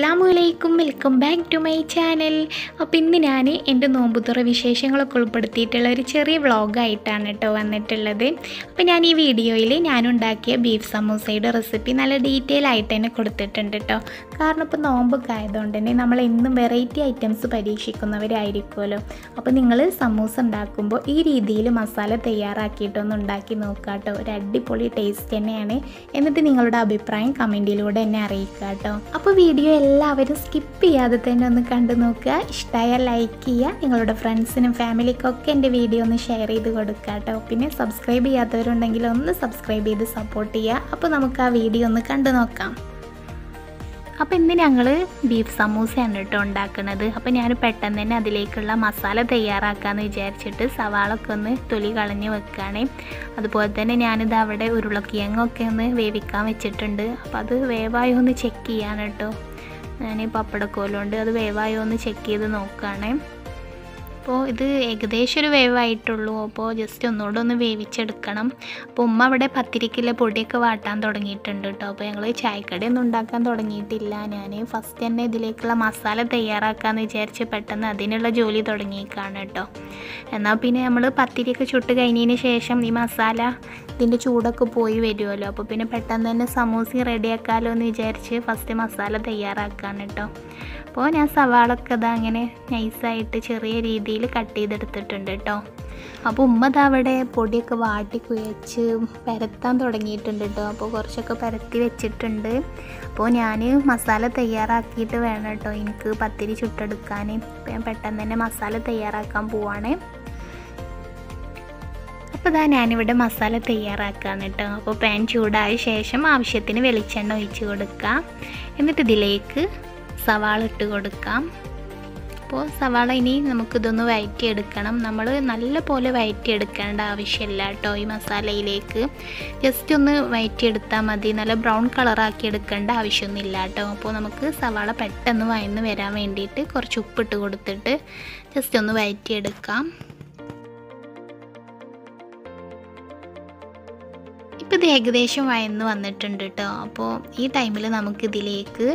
അസ്സലാമുഅലൈക്കും, welcome back to my channel. അപ്പോൾ ഇന്ന് ഞാൻ എൻ്റെ നോമ്പുതുറ വിശേഷങ്ങളൊക്കെ ഉൾപ്പെടുത്തിയിട്ടുള്ള ഒരു ചെറിയ വ്ളോഗായിട്ടാണ് കേട്ടോ വന്നിട്ടുള്ളത്. അപ്പോൾ ഞാൻ ഈ വീഡിയോയിൽ ഞാനുണ്ടാക്കിയ ബീഫ് സമൂസയുടെ റെസിപ്പി നല്ല ഡീറ്റെയിൽ ആയിട്ട് തന്നെ കൊടുത്തിട്ടുണ്ട് കേട്ടോ. കാരണം ഇപ്പോൾ നോമ്പൊക്കെ ആയതുകൊണ്ട് തന്നെ നമ്മൾ എന്നും വെറൈറ്റി ഐറ്റംസ് പരീക്ഷിക്കുന്നവരായിരിക്കുമല്ലോ. അപ്പോൾ നിങ്ങൾ സമൂസ ഉണ്ടാക്കുമ്പോൾ ഈ രീതിയിൽ മസാല തയ്യാറാക്കിയിട്ടൊന്ന് ഉണ്ടാക്കി നോക്കുക കേട്ടോ. ഒരു അടിപൊളി ടേസ്റ്റ് തന്നെയാണ്. എന്നിട്ട് നിങ്ങളുടെ അഭിപ്രായം കമൻറ്റിലൂടെ എന്നെ അറിയിക്കുക കേട്ടോ. അപ്പോൾ വീഡിയോ എല്ലാവരും സ്കിപ്പ് ചെയ്യാതെ തന്നെ ഒന്ന് കണ്ടു നോക്കുക. ഇഷ്ടമായാൽ ലൈക്ക് ചെയ്യുക. നിങ്ങളുടെ ഫ്രണ്ട്സിനും ഫാമിലിക്കൊക്കെ എൻ്റെ വീഡിയോ ഒന്ന് ഷെയർ ചെയ്ത് കൊടുക്കുക കേട്ടോ. പിന്നെ സബ്സ്ക്രൈബ് ചെയ്യാത്തവരുണ്ടെങ്കിൽ ഒന്ന് സബ്സ്ക്രൈബ് ചെയ്ത് സപ്പോർട്ട് ചെയ്യുക. അപ്പോൾ നമുക്ക് ആ വീഡിയോ ഒന്ന് കണ്ടു നോക്കാം. അപ്പോൾ ഇന്ന് ഞങ്ങൾ ബീഫ് സമൂസയാണ് കേട്ടോ ഉണ്ടാക്കുന്നത്. അപ്പോൾ ഞാൻ പെട്ടെന്ന് തന്നെ അതിലേക്കുള്ള മസാല തയ്യാറാക്കാമെന്ന് വിചാരിച്ചിട്ട് സവാളൊക്കെ ഒന്ന് തൊലി കളഞ്ഞ് വെക്കുകയാണ്. അതുപോലെ തന്നെ ഞാനിത് അവിടെ ഉരുളക്കിഴങ്ങൊക്കെ ഒന്ന് വേവിക്കാൻ വെച്ചിട്ടുണ്ട്. അപ്പോൾ അത് വേവായോ ഒന്ന് ചെക്ക് ചെയ്യാണ് കേട്ടോ. ഞാൻ പപ്പടക്കോലുകൊണ്ട് അത് വേവായോ ഒന്ന് ചെക്ക് ചെയ്ത് നോക്കുകയാണ്. അപ്പോൾ ഇത് ഏകദേശം ഒരു വേവായിട്ടുള്ളൂ. അപ്പോൾ ജസ്റ്റ് ഒന്നുകൂടെ ഒന്ന് വേവിച്ചെടുക്കണം. അപ്പോൾ ഉമ്മ അവിടെ പത്തിരിക്കുള്ള പൊടിയൊക്കെ വാട്ടാൻ തുടങ്ങിയിട്ടുണ്ട് കേട്ടോ. അപ്പോൾ ഞങ്ങൾ ചായക്കടയൊന്നും ഉണ്ടാക്കാൻ തുടങ്ങിയിട്ടില്ല. ഞാൻ ഫസ്റ്റ് തന്നെ ഇതിലേക്കുള്ള മസാല തയ്യാറാക്കാമെന്ന് വിചാരിച്ച് പെട്ടെന്ന് അതിനുള്ള ജോലി തുടങ്ങിയേക്കാണ് കേട്ടോ. എന്നാൽ പിന്നെ നമ്മൾ പത്തിരിയൊക്കെ ചുട്ട് കഴിഞ്ഞതിന് ശേഷം ഈ മസാല ഇതിൻ്റെ ചൂടൊക്കെ പോയി വരുമല്ലോ. അപ്പോൾ പിന്നെ പെട്ടെന്ന് തന്നെ സമൂസ റെഡിയാക്കാമല്ലോ എന്ന് വിചാരിച്ച് ഫസ്റ്റ് മസാല തയ്യാറാക്കാണ് കേട്ടോ. അപ്പോൾ ഞാൻ സവാളൊക്കെ ഇതാ അങ്ങനെ നൈസായിട്ട് ചെറിയ രീതിയിൽ കട്ട് ചെയ്തെടുത്തിട്ടുണ്ട് കേട്ടോ. അപ്പോൾ ഉമ്മ അവിടെ പൊടിയൊക്കെ വാട്ടി കുഴച്ച് പരത്താൻ തുടങ്ങിയിട്ടുണ്ട് കേട്ടോ. അപ്പോൾ കുറച്ചൊക്കെ പരത്തി വെച്ചിട്ടുണ്ട്. അപ്പോൾ ഞാൻ മസാല തയ്യാറാക്കിയിട്ട് വേണം കേട്ടോ എനിക്ക് പത്തിരി ചുട്ടെടുക്കാൻ. അപ്പോൾ ഞാൻ പെട്ടെന്ന് തന്നെ മസാല തയ്യാറാക്കാൻ പോവാണ്. അപ്പോൾ ഞാനിവിടെ മസാല തയ്യാറാക്കുകയാണ് കേട്ടോ. അപ്പോൾ പാൻ ചൂടായ ശേഷം ആവശ്യത്തിന് വെളിച്ചെണ്ണ ഒഴിച്ച് കൊടുക്കുക. എന്നിട്ട് ഇതിലേക്ക് സവാള ഇട്ട് കൊടുക്കാം. അപ്പോൾ സവാള ഇനി നമുക്കിതൊന്ന് വഴറ്റിയെടുക്കണം. നമ്മൾ നല്ല പോലെ വഴറ്റിയെടുക്കേണ്ട ആവശ്യമില്ല കേട്ടോ. ഈ മസാലയിലേക്ക് ജസ്റ്റ് ഒന്ന് വഴറ്റിയെടുത്താൽ മതി. നല്ല ബ്രൗൺ കളറാക്കി എടുക്കേണ്ട ആവശ്യമൊന്നുമില്ല കേട്ടോ. അപ്പോൾ നമുക്ക് സവാള പെട്ടെന്ന് വഴന്ന് വരാൻ വേണ്ടിയിട്ട് കുറച്ച് ഉപ്പിട്ട് കൊടുത്തിട്ട് ജസ്റ്റ് ഒന്ന് വഴറ്റിയെടുക്കാം. ഇപ്പോൾ ഇത് ഏകദേശം വഴന്ന് വന്നിട്ടുണ്ട് കേട്ടോ. അപ്പോൾ ഈ ടൈമിൽ നമുക്കിതിലേക്ക്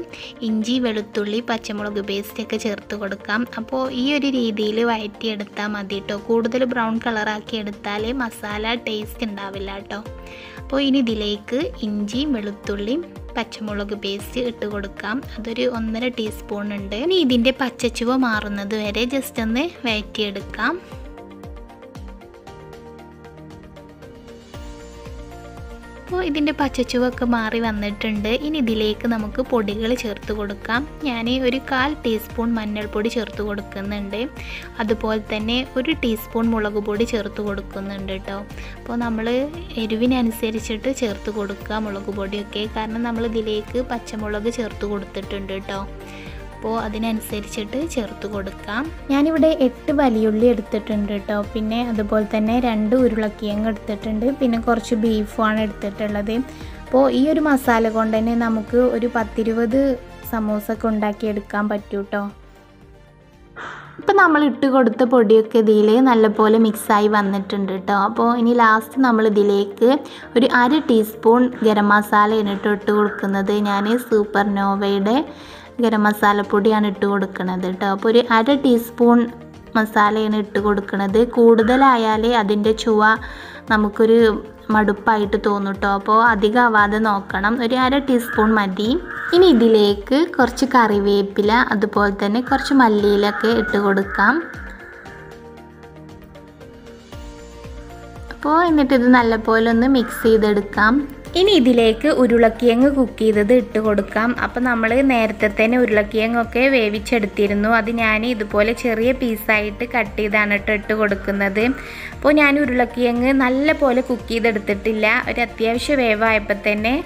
ഇഞ്ചി, വെളുത്തുള്ളി, പച്ചമുളക് പേസ്റ്റൊക്കെ ചേർത്ത് കൊടുക്കാം. അപ്പോൾ ഈ ഒരു രീതിയിൽ വഴറ്റിയെടുത്താൽ മതി കേട്ടോ. കൂടുതൽ ബ്രൗൺ കളറാക്കി എടുത്താൽ മസാല ടേസ്റ്റ് ഉണ്ടാവില്ല കേട്ടോ. അപ്പോൾ ഇനി ഇതിലേക്ക് ഇഞ്ചി, വെളുത്തുള്ളി, പച്ചമുളക് പേസ്റ്റ് ഇട്ട് കൊടുക്കാം. അതൊരു 1.5 ടീസ്പൂൺ ഉണ്ട്. ഇനി ഇതിൻ്റെ പച്ചച്ചുവ മാറുന്നത് വരെ ജസ്റ്റ് ഒന്ന് വഴറ്റിയെടുക്കാം. അപ്പോൾ ഇതിൻ്റെ പച്ചച്ചുവൊക്കെ മാറി വന്നിട്ടുണ്ട്. ഇനി ഇതിലേക്ക് നമുക്ക് പൊടികൾ ചേർത്ത് കൊടുക്കാം. ഞാൻ ഒരു 1/4 ടീസ്പൂൺ മഞ്ഞൾപ്പൊടി ചേർത്ത് കൊടുക്കുന്നുണ്ട്. അതുപോലെ തന്നെ 1 ടീസ്പൂൺ മുളക് പൊടി ചേർത്ത് കൊടുക്കുന്നുണ്ട് കേട്ടോ. അപ്പോൾ നമ്മൾ എരിവിനനുസരിച്ചിട്ട് ചേർത്ത് കൊടുക്കുക മുളക് പൊടിയൊക്കെ. കാരണം നമ്മൾ ഇതിലേക്ക് പച്ചമുളക് ചേർത്ത് കൊടുത്തിട്ടുണ്ട് കേട്ടോ. അപ്പോൾ അതിനനുസരിച്ചിട്ട് ചേർത്ത് കൊടുക്കാം. ഞാനിവിടെ 8 വലിയുള്ളി എടുത്തിട്ടുണ്ട് കേട്ടോ. പിന്നെ അതുപോലെ തന്നെ 2 ഉരുളക്കിഴങ്ങ് എടുത്തിട്ടുണ്ട്. പിന്നെ കുറച്ച് ബീഫുമാണ് എടുത്തിട്ടുള്ളത്. അപ്പോൾ ഈ ഒരു മസാല കൊണ്ട് തന്നെ നമുക്ക് ഒരു 10-20 സമൂസൊക്കെ ഉണ്ടാക്കിയെടുക്കാൻ പറ്റും കേട്ടോ. ഇപ്പോൾ നമ്മൾ ഇട്ട് കൊടുത്ത പൊടിയൊക്കെ ഇതിൽ നല്ലപോലെ മിക്സായി വന്നിട്ടുണ്ട് കേട്ടോ. അപ്പോൾ ഇനി ലാസ്റ്റ് നമ്മൾ ഇതിലേക്ക് ഒരു 1/2 ടീസ്പൂൺ ഗരം മസാലയാണ് ഇട്ട് കൊടുക്കുന്നത്. ഞാൻ സൂപ്പർ നോവയുടെ ഗരം മസാലപ്പൊടിയാണ് ഇട്ട് കൊടുക്കുന്നത് കേട്ടോ. അപ്പോൾ ഒരു 1/2 ടീസ്പൂൺ മസാലയാണ് ഇട്ട് കൊടുക്കുന്നത്. കൂടുതലായാൽ അതിൻ്റെ ചുവ നമുക്കൊരു മടുപ്പായിട്ട് തോന്നും കേട്ടോ. അപ്പോൾ അധികം ആവാതെ നോക്കണം. ഒരു 1/2 ടീസ്പൂൺ മതി. ഇനി ഇതിലേക്ക് കുറച്ച് കറിവേപ്പില അതുപോലെ തന്നെ കുറച്ച് മല്ലിയിലൊക്കെ ഇട്ട് കൊടുക്കാം. അപ്പോൾ എന്നിട്ട് ഇത് നല്ലപോലെ ഒന്ന് മിക്സ് ചെയ്തെടുക്കാം. ഇനി ഇതിലേക്ക് ഉരുളക്കിഴങ്ങ് കുക്ക് ചെയ്തത് ഇട്ട് കൊടുക്കാം. അപ്പോൾ നമ്മൾ നേരത്തെ തന്നെ ഉരുളക്കിഴങ്ങൊക്കെ വേവിച്ചെടുത്തിരുന്നു. അത് ഞാൻ ഇതുപോലെ ചെറിയ പീസായിട്ട് കട്ട് ചെയ്താണ് ഇട്ട് കൊടുക്കുന്നത്. അപ്പോൾ ഞാൻ ഉരുളക്കിഴങ്ങ് നല്ല പോലെ കുക്ക് ചെയ്തെടുത്തിട്ടില്ല. ഒരു അത്യാവശ്യം വേവായപ്പോൾ തന്നെ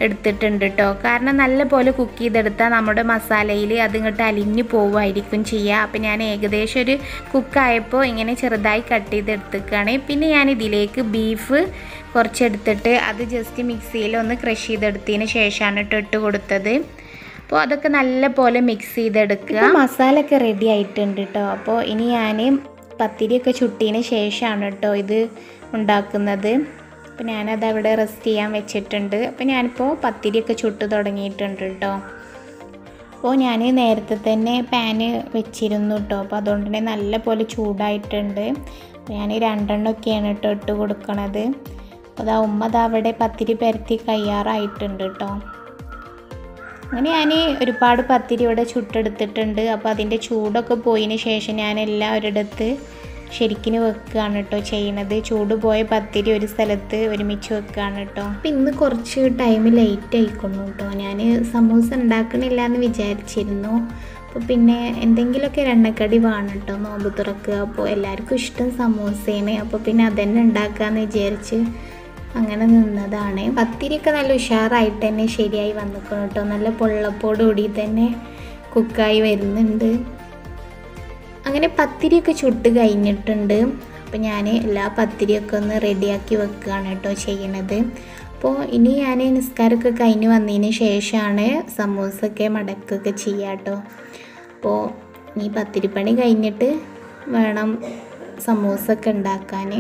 എടുത്തിട്ടുണ്ട് കേട്ടോ. കാരണം നല്ല പോലെ കുക്ക് ചെയ്തെടുത്താൽ നമ്മുടെ മസാലയിൽ അതിങ്ങോട്ട് അലിഞ്ഞു പോവുമായിരിക്കും ചെയ്യുക. അപ്പോൾ ഞാൻ ഏകദേശം ഒരു കുക്കായപ്പോൾ ഇങ്ങനെ ചെറുതായി കട്ട് ചെയ്തെടുത്തേക്കാണ്. പിന്നെ ഞാൻ ഇതിലേക്ക് ബീഫ് കുറച്ചെടുത്തിട്ട് അത് ജസ്റ്റ് മിക്സിയിൽ ഒന്ന് ക്രഷ് ചെയ്തെടുത്തതിന് ശേഷമാണ് ഇട്ട് കൊടുത്തത്. അപ്പോൾ അതൊക്കെ നല്ല പോലെ മിക്സ് ചെയ്തെടുക്കുക. മസാലയൊക്കെ റെഡി ആയിട്ടുണ്ട് കേട്ടോ. അപ്പോൾ ഇനി ഞാൻ പത്തിരിയൊക്കെ ചുട്ടതിന് ശേഷമാണ് കേട്ടോ ഇത് ഉണ്ടാക്കുന്നത്. അപ്പോൾ ഞാനത് അവിടെ റെസ്റ്റ് ചെയ്യാൻ വെച്ചിട്ടുണ്ട്. അപ്പോൾ ഞാനിപ്പോൾ പത്തിരിയൊക്കെ ചുട്ട് തുടങ്ങിയിട്ടുണ്ട് കേട്ടോ. അപ്പോൾ ഞാൻ നേരത്തെ തന്നെ പാന് വെച്ചിരുന്നു കേട്ടോ. അപ്പോൾ അതുകൊണ്ട് തന്നെ നല്ല പോലെ ചൂടായിട്ടുണ്ട്. ഞാൻ 2 എണ്ണമൊക്കെയാണ് കേട്ടോ ഇട്ട് കൊടുക്കണത്. അപ്പോൾ അതാ ഉമ്മ അവിടെ പത്തിരി പരത്തി കയ്യാറായിട്ടുണ്ട് കേട്ടോ. അങ്ങനെ ഞാൻ ഒരുപാട് പത്തിരി ഇവിടെ ചുട്ടെടുത്തിട്ടുണ്ട്. അപ്പോൾ അതിൻ്റെ ചൂടൊക്കെ പോയതിന് ശേഷം ഞാൻ എല്ലാവരിടത്ത് ശരിക്കും വെക്കുകയാണ് കേട്ടോ ചെയ്യണത്. ചൂട് പോയ പത്തിരി ഒരു സ്ഥലത്ത് ഒരുമിച്ച് വെക്കുകയാണ് കേട്ടോ. അപ്പം ഇന്ന് കുറച്ച് ടൈം ലേറ്റ് ആയിക്കൊള്ളു കേട്ടോ. ഞാൻ സമൂസ ഉണ്ടാക്കണില്ല എന്ന് വിചാരിച്ചിരുന്നു. അപ്പോൾ പിന്നെ എന്തെങ്കിലുമൊക്കെ എണ്ണക്കടി വേണം കേട്ടോ നോമ്പ് തുറക്കുക. അപ്പോൾ എല്ലാവർക്കും ഇഷ്ടം സമൂസയാണ്. അപ്പോൾ പിന്നെ അതന്നെ ഉണ്ടാക്കാമെന്ന് വിചാരിച്ച് അങ്ങനെ നിന്നതാണ്. പത്തിരിയൊക്കെ നല്ല ഉഷാറായിട്ട് തന്നെ ശരിയായി വന്നിക്കണം കേട്ടോ. നല്ല പൊള്ളപ്പോടുകൂടി തന്നെ കുക്കായി വരുന്നുണ്ട്. അങ്ങനെ പത്തിരിയൊക്കെ ചുട്ട് കഴിഞ്ഞിട്ടുണ്ട്. അപ്പോൾ ഞാൻ എല്ലാ പത്തിരിയൊക്കെ ഒന്ന് റെഡിയാക്കി വെക്കുകയാണ് കേട്ടോ ചെയ്യണത്. അപ്പോൾ ഇനി ഞാൻ നിസ്കാരമൊക്കെ കഴിഞ്ഞ് വന്നതിന് ശേഷമാണ് സമൂസയൊക്കെ മടക്കൊക്കെ ചെയ്യുക കേട്ടോ. അപ്പോൾ ഈ പത്തിരിപ്പണി കഴിഞ്ഞിട്ട് വേണം സമൂസയൊക്കെ ഉണ്ടാക്കാൻ.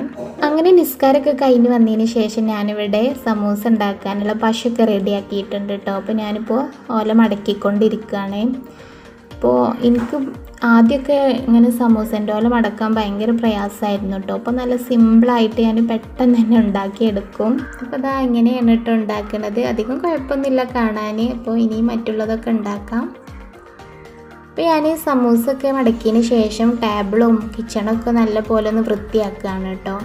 അങ്ങനെ നിസ്കാരമൊക്കെ കഴിഞ്ഞ് വന്നതിന് ശേഷം ഞാനിവിടെ സമൂസ ഉണ്ടാക്കാനുള്ള പശയൊക്കെ റെഡിയാക്കിയിട്ടുണ്ട് കേട്ടോ. അപ്പോൾ ഞാനിപ്പോൾ ഓല മടക്കിക്കൊണ്ടിരിക്കുകയാണ്. അപ്പോൾ എനിക്ക് ആദ്യമൊക്കെ ഇങ്ങനെ സമൂസേൻ്റെ ഓല മടക്കാൻ ഭയങ്കര പ്രയാസമായിരുന്നു കേട്ടോ. അപ്പോൾ നല്ല സിമ്പിളായിട്ട് ഞാൻ പെട്ടെന്ന് തന്നെ ഉണ്ടാക്കിയെടുക്കും. അപ്പോൾ അതാ ഇങ്ങനെയാണ് കേട്ടോ ഉണ്ടാക്കുന്നത്. അധികം കുഴപ്പമൊന്നുമില്ല കാണാൻ. അപ്പോൾ ഇനി മറ്റുള്ളതൊക്കെ ഉണ്ടാക്കാം. അപ്പോൾ ഞാൻ സമൂസയൊക്കെ മടക്കിയതിന് ശേഷം ടേബിളും കിച്ചണൊക്കെ നല്ല പോലെ ഒന്ന് വൃത്തിയാക്കുകയാണ് കേട്ടോ.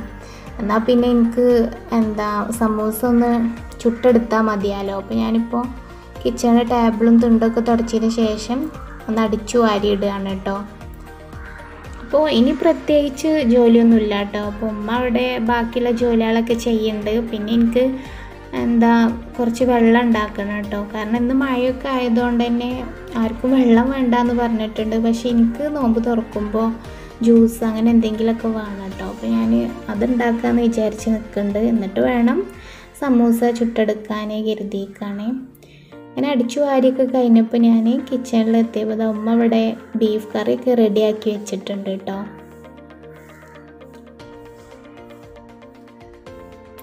എന്നാൽ പിന്നെ എനിക്ക് സമൂസ ഒന്ന് ചുട്ടെടുത്താൽ മതിയാലോ. അപ്പോൾ ഞാനിപ്പോൾ കിച്ചണിലെ ടേബിളും തുണ്ടൊക്കെ തുടച്ചതിന് ശേഷം ഒന്ന് അടിച്ചു വാരിയിടുകയാണ് കേട്ടോ. അപ്പോൾ ഇനി പ്രത്യേകിച്ച് ജോലിയൊന്നുമില്ല കേട്ടോ. അപ്പോൾ ഉമ്മ അവിടെ ബാക്കിയുള്ള ജോലികളൊക്കെ ചെയ്യുന്നുണ്ട്. പിന്നെ എനിക്ക് കുറച്ച് വെള്ളം ഉണ്ടാക്കണം കേട്ടോ. കാരണം ഇന്ന് മഴയൊക്കെ ആയതുകൊണ്ട് തന്നെ ആർക്കും വെള്ളം വേണ്ടെന്ന് പറഞ്ഞിട്ടുണ്ട്. പക്ഷേ എനിക്ക് നോമ്പ് തുറക്കുമ്പോൾ ജ്യൂസ് അങ്ങനെ എന്തെങ്കിലുമൊക്കെ വേണം കേട്ടോ. അപ്പോൾ ഞാൻ അതുണ്ടാക്കാമെന്ന് വിചാരിച്ച് നിൽക്കുന്നുണ്ട്. എന്നിട്ട് വേണം സമൂസ ചുട്ടെടുക്കാൻ കരുതിയേക്കാണ്. അങ്ങനെ അടിച്ചു വാരിയൊക്കെ കഴിഞ്ഞപ്പോൾ ഞാൻ കിച്ചണിലെത്തിയപ്പോൾ ഉമ്മ ഇവിടെ ബീഫ് കറിയൊക്കെ റെഡിയാക്കി വെച്ചിട്ടുണ്ട് കേട്ടോ.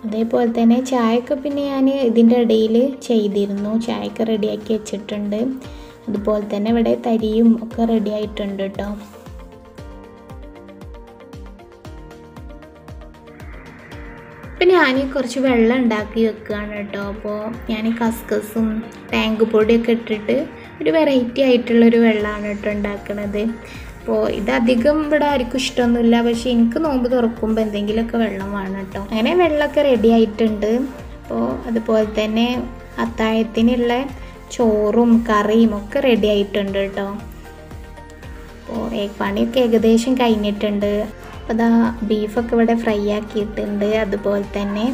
അതേപോലെ തന്നെ ചായയൊക്കെ പിന്നെ ഞാൻ ഇതിൻ്റെ ഇടയിൽ ചെയ്തിരുന്നു. ചായയൊക്കെ റെഡിയാക്കി വെച്ചിട്ടുണ്ട്. അതുപോലെ തന്നെ ഇവിടെ തരിയും ഒക്കെ റെഡി ആയിട്ടുണ്ട് കേട്ടോ. ഇപ്പം ഞാൻ കുറച്ച് വെള്ളം ഉണ്ടാക്കി വെക്കുകയാണ് കേട്ടോ. അപ്പോൾ ഞാൻ കസ്കസും ടാങ്ക് പൊടിയൊക്കെ ഇട്ടിട്ട് ഒരു വെറൈറ്റി ആയിട്ടുള്ളൊരു വെള്ളമാണ് കേട്ടോ ഉണ്ടാക്കുന്നത്. അപ്പോൾ ഇതധികം ഇവിടെ ആർക്കും ഇഷ്ടമൊന്നുമില്ല. പക്ഷേ എനിക്ക് നോമ്പ് തുറക്കുമ്പോൾ എന്തെങ്കിലുമൊക്കെ വെള്ളം വേണം കേട്ടോ. അങ്ങനെ വെള്ളമൊക്കെ റെഡി ആയിട്ടുണ്ട്. അപ്പോൾ അതുപോലെ തന്നെ അത്താഴത്തിനുള്ള ചോറും കറിയും ഒക്കെ റെഡി ആയിട്ടുണ്ട് കേട്ടോ. അപ്പോൾ പണിയൊക്കെ ഏകദേശം കഴിഞ്ഞിട്ടുണ്ട്. അപ്പോൾ അതാ ബീഫൊക്കെ ഇവിടെ ഫ്രൈ ആക്കിയിട്ടുണ്ട്. അതുപോലെ തന്നെ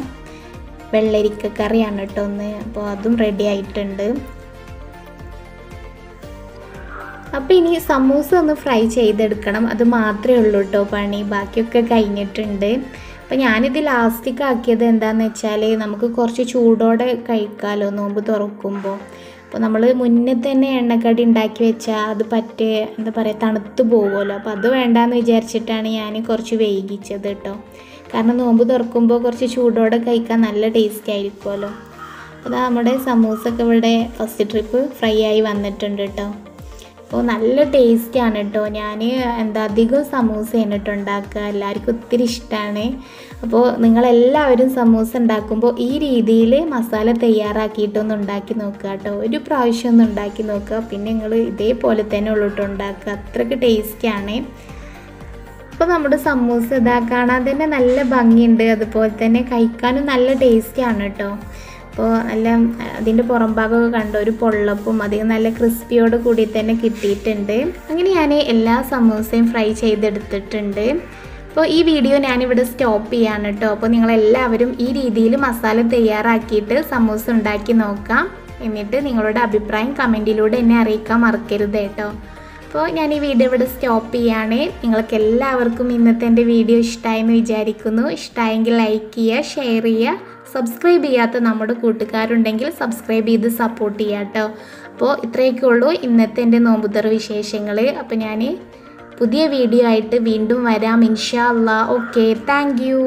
വെള്ളരിക്ക കറിയാണ് കേട്ടോ ഒന്ന്. അപ്പോൾ അതും റെഡി ആയിട്ടുണ്ട്. അപ്പോൾ ഇനി സമൂസ ഒന്ന് ഫ്രൈ ചെയ്തെടുക്കണം. അത് മാത്രമേ ഉള്ളൂ കേട്ടോ പണി. ബാക്കിയൊക്കെ കഴിഞ്ഞിട്ടുണ്ട്. അപ്പോൾ ഞാനിത് ലാസ്റ്റിക്ക് ആക്കിയത് എന്താണെന്ന് വെച്ചാൽ നമുക്ക് കുറച്ച് ചൂടോടെ കഴിക്കാമല്ലോ നോമ്പ് തുറക്കുമ്പോൾ. അപ്പോൾ നമ്മൾ മുന്നേ തന്നെ എണ്ണക്കടി ഉണ്ടാക്കി വെച്ചാൽ അത് തണുത്ത് പോകുമല്ലോ. അപ്പോൾ അത് വേണ്ടാന്ന് വിചാരിച്ചിട്ടാണ് ഞാൻ കുറച്ച് വൈകിച്ചത് കേട്ടോ. കാരണം നോമ്പ് തുറക്കുമ്പോൾ കുറച്ച് ചൂടോടെ കഴിക്കാൻ നല്ല ടേസ്റ്റ് ആയിരിക്കുമല്ലോ. അപ്പോൾ നമ്മുടെ സമൂസൊക്കെ ഇവിടെ ഫസ്റ്റ് ട്രിപ്പ് ഫ്രൈ ആയി വന്നിട്ടുണ്ട് കേട്ടോ. അപ്പോൾ നല്ല ടേസ്റ്റിയാണ് കേട്ടോ. ഞാൻ അധികം സമൂസയാണ് കേട്ടോ ഉണ്ടാക്കുക. എല്ലാവർക്കും ഒത്തിരി ഇഷ്ടമാണ്. അപ്പോൾ നിങ്ങളെല്ലാവരും സമൂസ ഉണ്ടാക്കുമ്പോൾ ഈ രീതിയിൽ മസാല തയ്യാറാക്കിയിട്ടൊന്ന് ഉണ്ടാക്കി നോക്കുക കേട്ടോ. ഒരു പ്രാവശ്യം ഒന്ന് ഉണ്ടാക്കി നോക്കുക. പിന്നെ നിങ്ങൾ ഇതേപോലെ തന്നെ ഉള്ളൂ കേട്ടോ ഉണ്ടാക്കുക. അത്രയ്ക്ക് ടേസ്റ്റിയാണ്. അപ്പോൾ നമ്മുടെ സമൂസ കാണാൻ തന്നെ നല്ല ഭംഗിയുണ്ട്. അതുപോലെ തന്നെ കഴിക്കാനും നല്ല ടേസ്റ്റിയാണ് കേട്ടോ. അപ്പോൾ നല്ല അതിൻ്റെ പുറം ഭാഗമൊക്കെ കണ്ട ഒരു പൊള്ളപ്പും അധികം നല്ല ക്രിസ്പിയോട് കൂടി തന്നെ കിട്ടിയിട്ടുണ്ട്. അങ്ങനെ ഞാൻ എല്ലാ സമൂസയും ഫ്രൈ ചെയ്തെടുത്തിട്ടുണ്ട്. അപ്പോൾ ഈ വീഡിയോ ഞാനിവിടെ സ്റ്റോപ്പ് ചെയ്യാണ് കേട്ടോ. അപ്പോൾ നിങ്ങളെല്ലാവരും ഈ രീതിയിൽ മസാല തയ്യാറാക്കിയിട്ട് സമൂസ ഉണ്ടാക്കി നോക്കാം. എന്നിട്ട് നിങ്ങളുടെ അഭിപ്രായം കമൻറ്റിലൂടെ എന്നെ അറിയിക്കാൻ മറക്കരുത് കേട്ടോ. അപ്പോൾ ഞാൻ ഈ വീഡിയോ ഇവിടെ സ്റ്റോപ്പ് ചെയ്യാണ്. നിങ്ങൾക്ക് എല്ലാവർക്കും ഇന്നത്തെ എൻ്റെ വീഡിയോ ഇഷ്ടമായെന്ന് വിചാരിക്കുന്നു. ഇഷ്ടമായെങ്കിൽ ലൈക്ക് ചെയ്യുക, ഷെയർ ചെയ്യുക. സബ്സ്ക്രൈബ് ചെയ്യാത്ത നമ്മുടെ കൂട്ടുകാരുണ്ടെങ്കിൽ സബ്സ്ക്രൈബ് ചെയ്ത് സപ്പോർട്ട് ചെയ്യാം കേട്ടോ. അപ്പോൾ ഇത്രയൊക്കെ ഉള്ളൂ ഇന്നത്തെ എൻ്റെ നോമ്പുതുറ വിശേഷങ്ങൾ. അപ്പോൾ ഞാൻ പുതിയ വീഡിയോ ആയിട്ട് വീണ്ടും വരാം ഇൻഷാ അല്ലാഹ്. Okay, thank you.